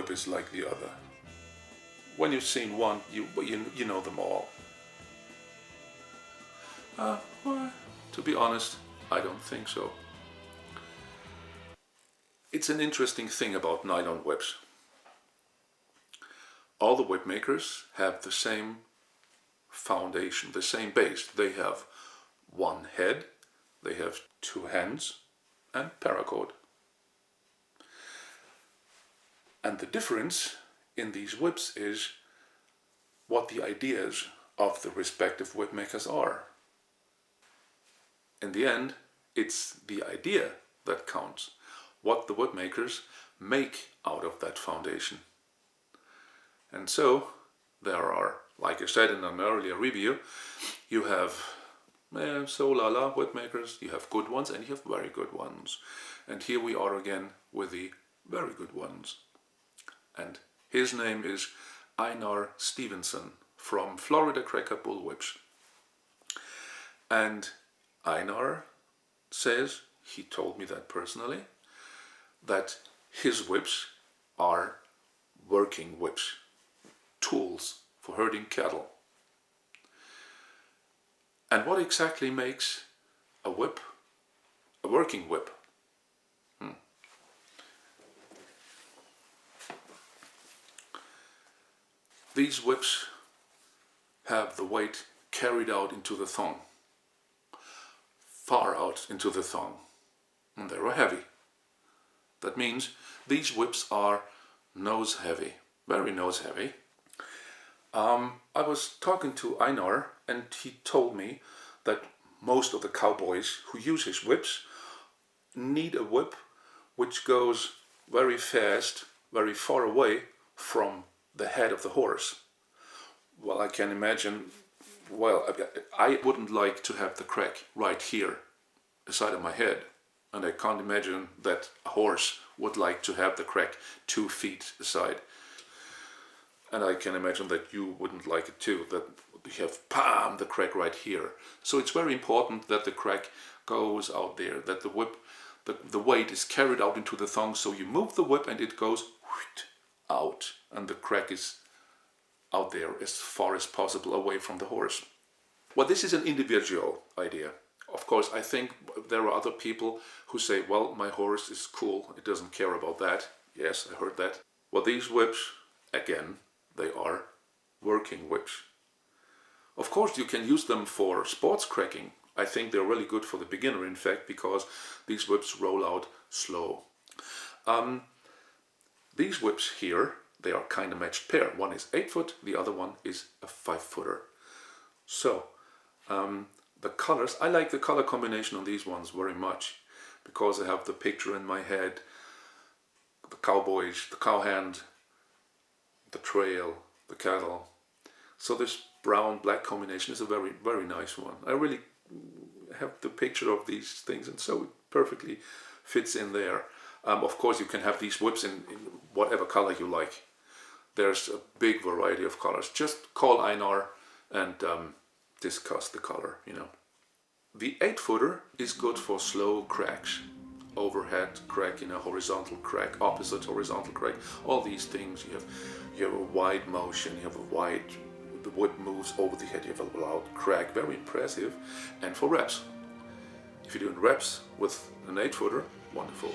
whip is like the other. When you've seen one, you know them all. Well, to be honest, I don't think so. It's an interesting thing about nylon whips. All the whip makers have the same foundation, the same base. They have one head, they have two hands, and paracord. And the difference in these whips is what the ideas of the respective whip makers are. In the end, it's the idea that counts, what the whip makers make out of that foundation. And so there are, like I said in an earlier review, you have so-la-la whip makers, you have good ones and you have very good ones. And here we are again with the very good ones. And his name is Einar Stephenson from Florida Cracker Bullwhips. And Einar says, he told me that personally, that his whips are working whips, tools for herding cattle. And what exactly makes a whip a working whip? These whips have the weight carried out into the thong, far out into the thong, and they are heavy. That means these whips are nose heavy, very nose heavy. I was talking to Einar and he told me that most of the cowboys who use his whips need a whip which goes very fast, very far away from the head of the horse. Well, I can imagine, well, I wouldn't like to have the crack right here, beside of my head. And I can't imagine that a horse would like to have the crack 2 feet aside. And I can imagine that you wouldn't like it too, that you have the crack right here. So it's very important that the crack goes out there, that the whip, the weight is carried out into the thong, so you move the whip and it goes out, and the crack is out there as far as possible away from the horse. Well, this is an individual idea. Of course, I think there are other people who say, well, my horse is cool, it doesn't care about that. Yes, I heard that. Well, these whips, again, they are working whips. Of course, you can use them for sports cracking. I think they're really good for the beginner, in fact, because these whips roll out slow. These whips here, they are kind of matched pair. One is 8 foot, the other one is a 5-footer. So, the colors, I like the color combination on these ones very much, because I have the picture in my head, the cowboys, the cowhand, the trail, the cattle. So this brown-black combination is a very, very nice one. I really have the picture of these things, and so it perfectly fits in there. Of course, you can have these whips in whatever color you like. There's a big variety of colors. Just call Einar and discuss the color, you know. The 8-footer is good for slow cracks. Overhead crack, horizontal crack, opposite horizontal crack, all these things. You have a wide motion, you have a wide, the whip moves over the head, you have a loud crack, very impressive. And for reps, if you're doing reps with an 8-footer, wonderful.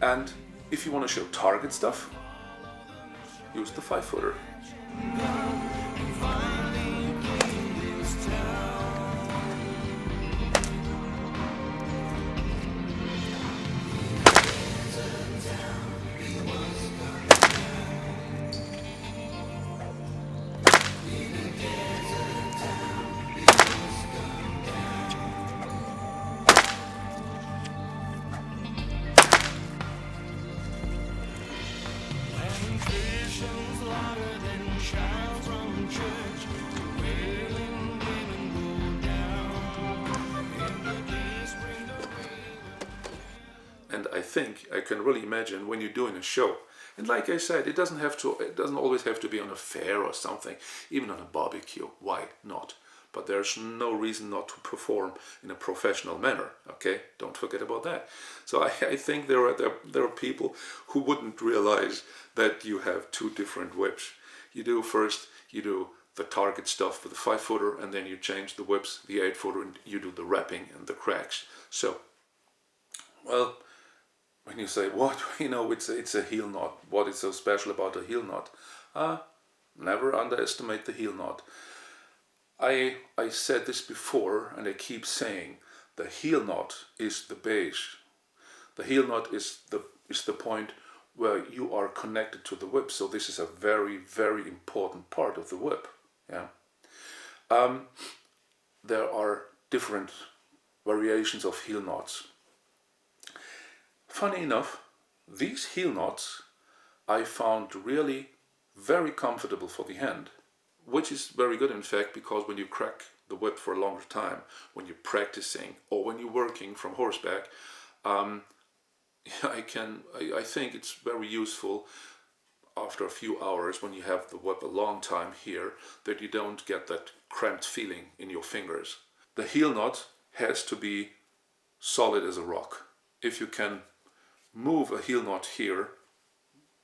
And if you want to show target stuff, use the 5-footer. And I think I can really imagine when you're doing a show. And like I said, it doesn't always have to be on a fair or something, even on a barbecue. Why not? But there's no reason not to perform in a professional manner. Okay, don't forget about that. So I think there are people who wouldn't realize that you have two different whips. You do the target stuff with the 5-footer, and then you change the whips, the 8-footer, and you do the wrapping and the cracks. So, well, when you say, what, it's a heel knot, what is so special about a heel knot? Never underestimate the heel knot. I said this before, and I keep saying, the heel knot is the base. The heel knot is the point where you are connected to the whip. So this is a very, very important part of the whip. Yeah. There are different variations of heel knots. Funny enough, these heel knots I found really very comfortable for the hand, which is very good in fact, because when you crack the whip for a longer time, when you're practicing or when you're working from horseback, I think it's very useful after a few hours when you have the whip a long time here, that you don't get that cramped feeling in your fingers. The heel knot has to be solid as a rock. If you can move a heel knot here,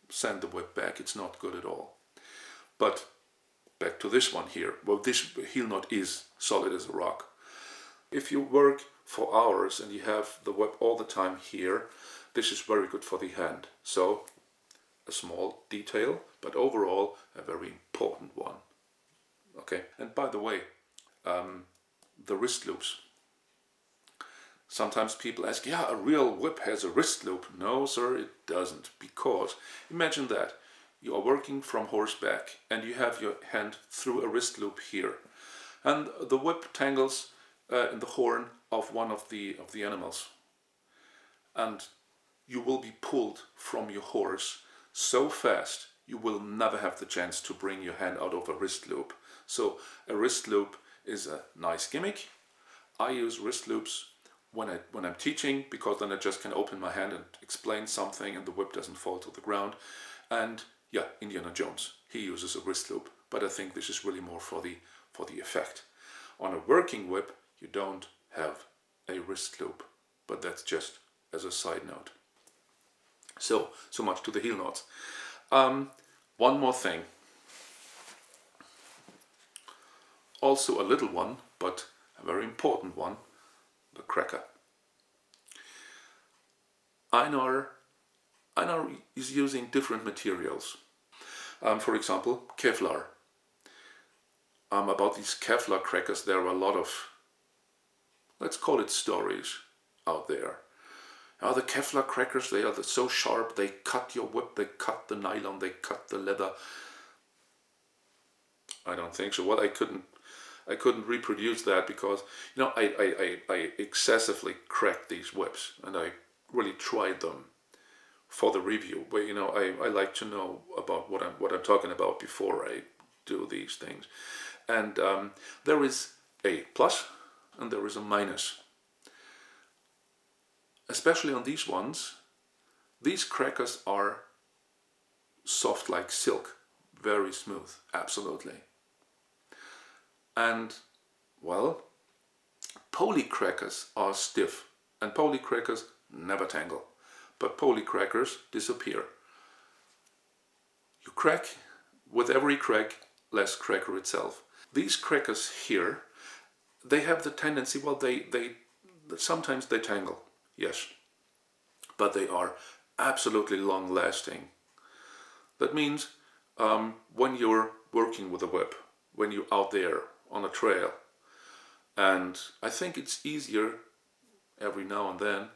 send the whip back, it's not good at all. But back to this one here. Well, this heel knot is solid as a rock. If you work for hours and you have the whip all the time here, this is very good for the hand. So, a small detail, but overall a very important one. Okay, and by the way, the wrist loops. Sometimes people ask, yeah, a real whip has a wrist loop. No, sir, it doesn't. Because imagine that you are working from horseback and you have your hand through a wrist loop here, and the whip tangles in the horn of one of the animals, and you will be pulled from your horse so fast you will never have the chance to bring your hand out of a wrist loop. So a wrist loop is a nice gimmick. I use wrist loops when I'm teaching, because then I just can open my hand and explain something and the whip doesn't fall to the ground. And yeah, Indiana Jones, he uses a wrist loop, but I think this is really more for the effect. On a working whip, you don't have a wrist loop, but that's just as a side note. So much to the heel knots. One more thing. Also a little one, but a very important one, the cracker. Einar is using different materials. For example, Kevlar. About these Kevlar crackers, there are a lot of, let's call it stories out there. The Kevlar crackers, they are so sharp, they cut your whip, they cut the nylon, they cut the leather. I don't think so. Well, I couldn't reproduce that because, I excessively cracked these whips, and I really tried them for the review. But I like to know about what I'm talking about before I do these things. And there is a plus and there is a minus. Especially on these ones, these crackers are soft like silk, very smooth, absolutely. And, well, poly crackers are stiff, and poly crackers never tangle, but poly crackers disappear. You crack, with every crack, less cracker itself. These crackers here, they have the tendency, well, sometimes they tangle. Yes, but they are absolutely long-lasting. That means when you're working with a whip, when you're out there on a trail, and I think it's easier every now and then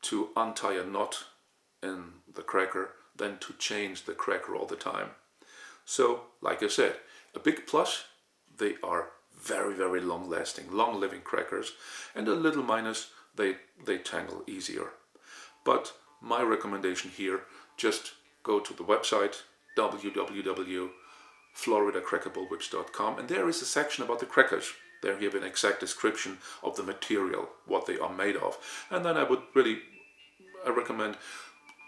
to untie a knot in the cracker than to change the cracker all the time. So, like I said, a big plus, they are very, very long-lasting, long-living crackers, and a little minus, they tangle easier. But my recommendation here, just go to the website, www.floridacrackerbullwhips.com, and there is a section about the crackers. There you have an exact description of the material, what they are made of. And then I recommend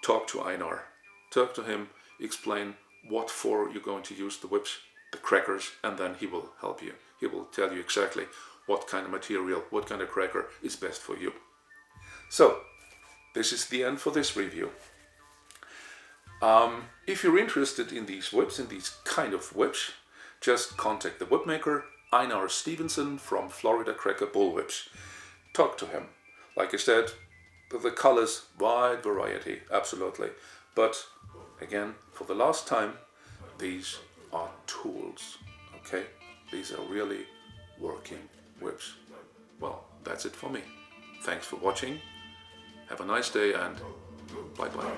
talk to Einar. Talk to him, explain what for you're going to use the whips, the crackers, and then he will help you. He will tell you exactly what kind of material, what kind of cracker is best for you. So, this is the end for this review. If you're interested in these whips, in these kind of whips, just contact the whip maker, Einar Stephenson from Florida Cracker Bullwhips. Talk to him. Like I said, the colors, wide variety, absolutely. But again, for the last time, these are tools, okay? These are really working whips. Well, that's it for me. Thanks for watching. Have a nice day and bye-bye.